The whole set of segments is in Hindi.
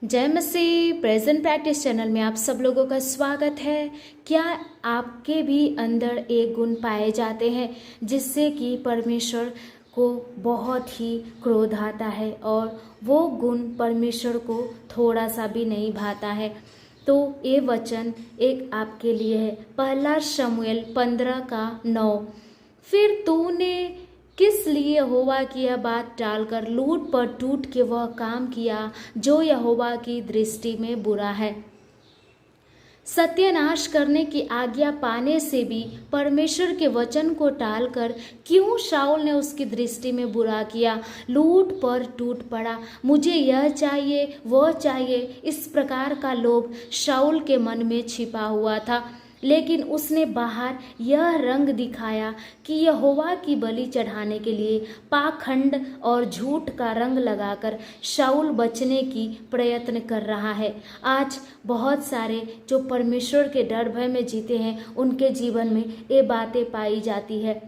जय मसीह। प्रेजेंट प्रैक्टिस चैनल में आप सब लोगों का स्वागत है। क्या आपके भी अंदर एक गुण पाए जाते हैं जिससे कि परमेश्वर को बहुत ही क्रोध आता है और वो गुण परमेश्वर को थोड़ा सा भी नहीं भाता है? तो ये वचन एक आपके लिए है। पहला शमूएल 15:9। फिर तूने किस लिए यहोवा की यह बात टालकर लूट पर टूट के वह काम किया जो यहोवा की दृष्टि में बुरा है? सत्यानाश करने की आज्ञा पाने से भी परमेश्वर के वचन को टालकर क्यों शाऊल ने उसकी दृष्टि में बुरा किया? लूट पर टूट पड़ा, मुझे यह चाहिए वह चाहिए, इस प्रकार का लोभ शाऊल के मन में छिपा हुआ था। लेकिन उसने बाहर यह रंग दिखाया कि यहोवा की बलि चढ़ाने के लिए पाखंड और झूठ का रंग लगाकर शाऊल बचने की प्रयत्न कर रहा है। आज बहुत सारे जो परमेश्वर के डर भय में जीते हैं उनके जीवन में ये बातें पाई जाती है।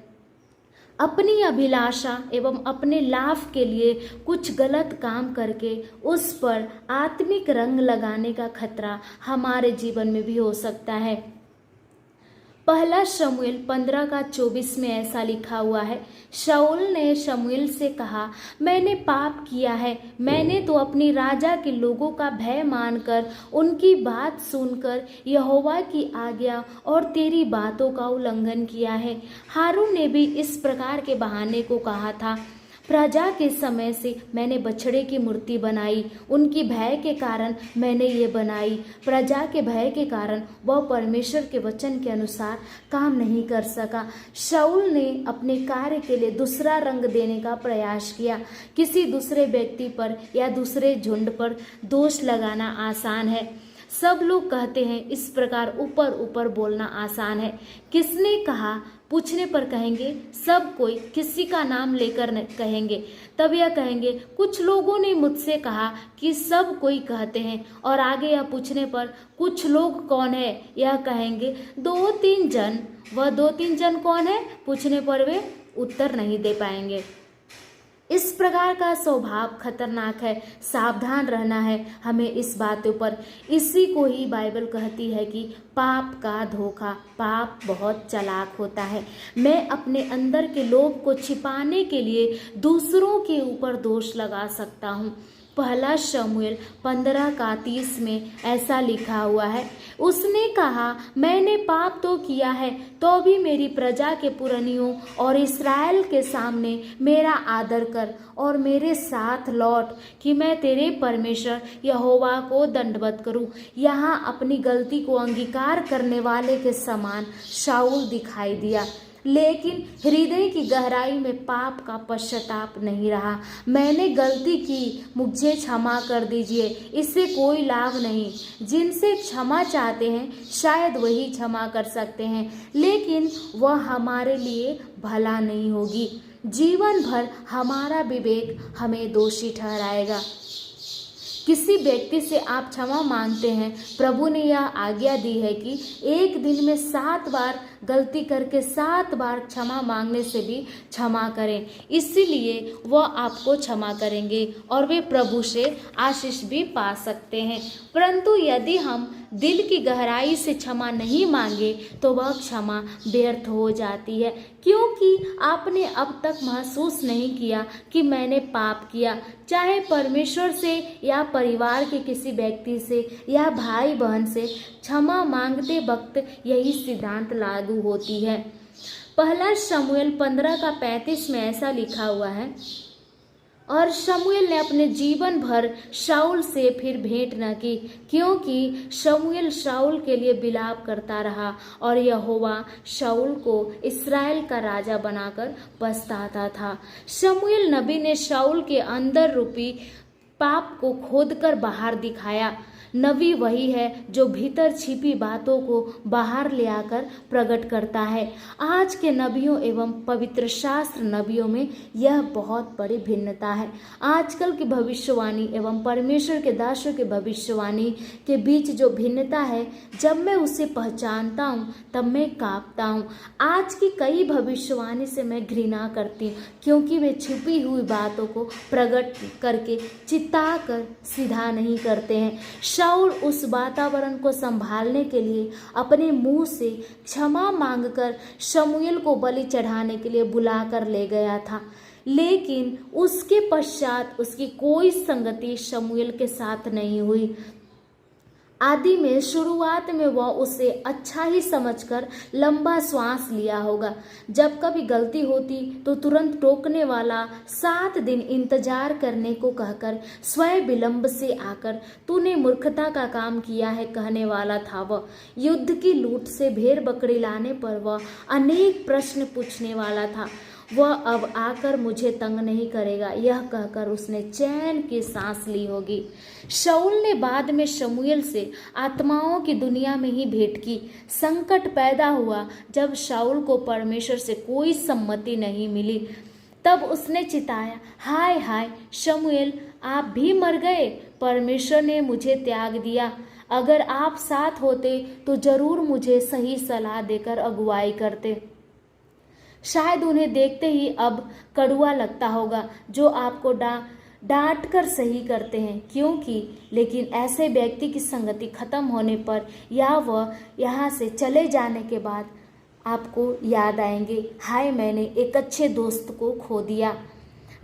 अपनी अभिलाषा एवं अपने लाभ के लिए कुछ गलत काम करके उस पर आत्मिक रंग लगाने का खतरा हमारे जीवन में भी हो सकता है। पहला शमूएल 15:24 में ऐसा लिखा हुआ है, शाऊल ने शमूएल से कहा, मैंने पाप किया है। मैंने तो अपनी राजा के लोगों का भय मानकर उनकी बात सुनकर यहोवा की आज्ञा और तेरी बातों का उल्लंघन किया है। हारून ने भी इस प्रकार के बहाने को कहा था। प्रजा के समय से मैंने बछड़े की मूर्ति बनाई, उनकी भय के कारण मैंने ये बनाई। प्रजा के भय के कारण वह परमेश्वर के वचन के अनुसार काम नहीं कर सका। शाऊल ने अपने कार्य के लिए दूसरा रंग देने का प्रयास किया। किसी दूसरे व्यक्ति पर या दूसरे झुंड पर दोष लगाना आसान है। सब लोग कहते हैं इस प्रकार ऊपर ऊपर बोलना आसान है। किसने कहा पूछने पर कहेंगे सब कोई किसी का नाम लेकर कहेंगे। तब यह कहेंगे कुछ लोगों ने मुझसे कहा कि सब कोई कहते हैं। और आगे यह पूछने पर कुछ लोग कौन है, यह कहेंगे 2-3 जन। वह 2-3 जन कौन है पूछने पर वे उत्तर नहीं दे पाएंगे। इस प्रकार का स्वभाव खतरनाक है। सावधान रहना है हमें इस बातों पर। इसी को ही बाइबल कहती है कि पाप का धोखा, पाप बहुत चालाक होता है। मैं अपने अंदर के लोभ को छिपाने के लिए दूसरों के ऊपर दोष लगा सकता हूँ। पहला शमूएल 15:30 में ऐसा लिखा हुआ है, उसने कहा, मैंने पाप तो किया है तो भी मेरी प्रजा के पुरनियों और इस्राएल के सामने मेरा आदर कर और मेरे साथ लौट कि मैं तेरे परमेश्वर यहोवा को दंडवत करूं। यहाँ अपनी गलती को अंगीकार करने वाले के समान शाऊल दिखाई दिया, लेकिन हृदय की गहराई में पाप का पश्चाताप नहीं रहा। मैंने गलती की, मुझे क्षमा कर दीजिए, इससे कोई लाभ नहीं। जिनसे क्षमा चाहते हैं शायद वही क्षमा कर सकते हैं, लेकिन वह हमारे लिए भला नहीं होगी। जीवन भर हमारा विवेक हमें दोषी ठहराएगा। किसी व्यक्ति से आप क्षमा मांगते हैं, प्रभु ने यह आज्ञा दी है कि एक दिन में 7 बार गलती करके 7 बार क्षमा मांगने से भी क्षमा करें। इसीलिए वह आपको क्षमा करेंगे और वे प्रभु से आशीष भी पा सकते हैं। परंतु यदि हम दिल की गहराई से क्षमा नहीं मांगे तो वह क्षमा व्यर्थ हो जाती है, क्योंकि आपने अब तक महसूस नहीं किया कि मैंने पाप किया। चाहे परमेश्वर से या परिवार के किसी व्यक्ति से या भाई बहन से क्षमा मांगते वक्त यही सिद्धांत लागू होती है। पहला शमूएल 15:35 में ऐसा लिखा हुआ है, और शमूएल ने अपने जीवन भर शाऊल से फिर भेंट न की, क्योंकि शमूएल शाऊल के लिए विलाप करता रहा और यहोवा शाऊल को इस्राएल का राजा बनाकर पछताता था। शमूएल नबी ने शाऊल के अंदर रूपी पाप को खोदकर बाहर दिखाया। नबी वही है जो भीतर छिपी बातों को बाहर ले आकर प्रकट करता है। आज के नबियों एवं पवित्र शास्त्र नबियों में यह बहुत बड़ी भिन्नता है। आजकल की भविष्यवाणी एवं परमेश्वर के दासों के भविष्यवाणी के बीच जो भिन्नता है, जब मैं उसे पहचानता हूँ तब मैं कांपता हूँ। आज की कई भविष्यवाणी से मैं घृणा करती हूँ, क्योंकि वे छिपी हुई बातों को प्रकट करके चिता कर सीधा नहीं करते हैं। शाऊल उस वातावरण को संभालने के लिए अपने मुंह से क्षमा मांगकर शमूएल को बलि चढ़ाने के लिए बुलाकर ले गया था, लेकिन उसके पश्चात उसकी कोई संगति शमूएल के साथ नहीं हुई। आदि में शुरुआत में वह उसे अच्छा ही समझकर लंबा श्वास लिया होगा। जब कभी गलती होती तो तुरंत टोकने वाला, 7 दिन इंतजार करने को कहकर स्वयं विलंब से आकर तूने मूर्खता का काम किया है कहने वाला था वह। युद्ध की लूट से भेड़ बकरी लाने पर वह अनेक प्रश्न पूछने वाला था। वह अब आकर मुझे तंग नहीं करेगा, यह कहकर उसने चैन की सांस ली होगी। शाऊल ने बाद में शमूएल से आत्माओं की दुनिया में ही भेंट की। संकट पैदा हुआ जब शाऊल को परमेश्वर से कोई सम्मति नहीं मिली। तब उसने चिताया, हाय हाय शमूएल, आप भी मर गए। परमेश्वर ने मुझे त्याग दिया। अगर आप साथ होते तो जरूर मुझे सही सलाह देकर अगुवाई करते। शायद उन्हें देखते ही अब कड़वा लगता होगा जो आपको डांट कर सही करते हैं, क्योंकि लेकिन ऐसे व्यक्ति की संगति खत्म होने पर या वह यहाँ से चले जाने के बाद आपको याद आएंगे, हाय मैंने एक अच्छे दोस्त को खो दिया।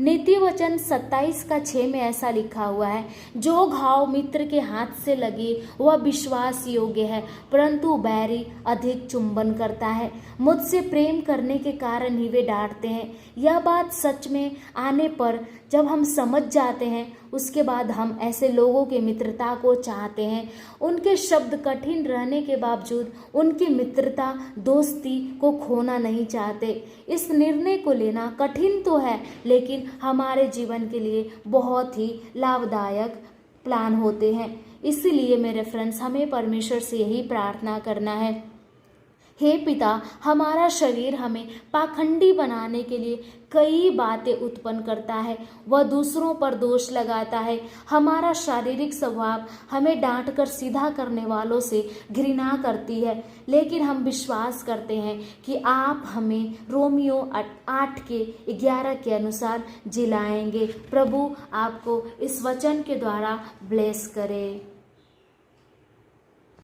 नीति वचन 27:6 में ऐसा लिखा हुआ है, जो घाव मित्र के हाथ से लगे वह विश्वास योग्य है, परंतु बैरी अधिक चुंबन करता है। मुझसे प्रेम करने के कारण ही वे डांटते हैं। यह बात सच में आने पर जब हम समझ जाते हैं, उसके बाद हम ऐसे लोगों की मित्रता को चाहते हैं। उनके शब्द कठिन रहने के बावजूद उनकी मित्रता दोस्ती को खोना नहीं चाहते। इस निर्णय को लेना कठिन तो है, लेकिन हमारे जीवन के लिए बहुत ही लाभदायक प्लान होते हैं। इसीलिए मेरे फ्रेंड्स, हमें परमेश्वर से यही प्रार्थना करना है, हे पिता, हमारा शरीर हमें पाखंडी बनाने के लिए कई बातें उत्पन्न करता है। वह दूसरों पर दोष लगाता है। हमारा शारीरिक स्वभाव हमें डांटकर सीधा करने वालों से घृणा करती है, लेकिन हम विश्वास करते हैं कि आप हमें रोमियो 8:11 के अनुसार जिलाएंगे। प्रभु आपको इस वचन के द्वारा ब्लेस करे।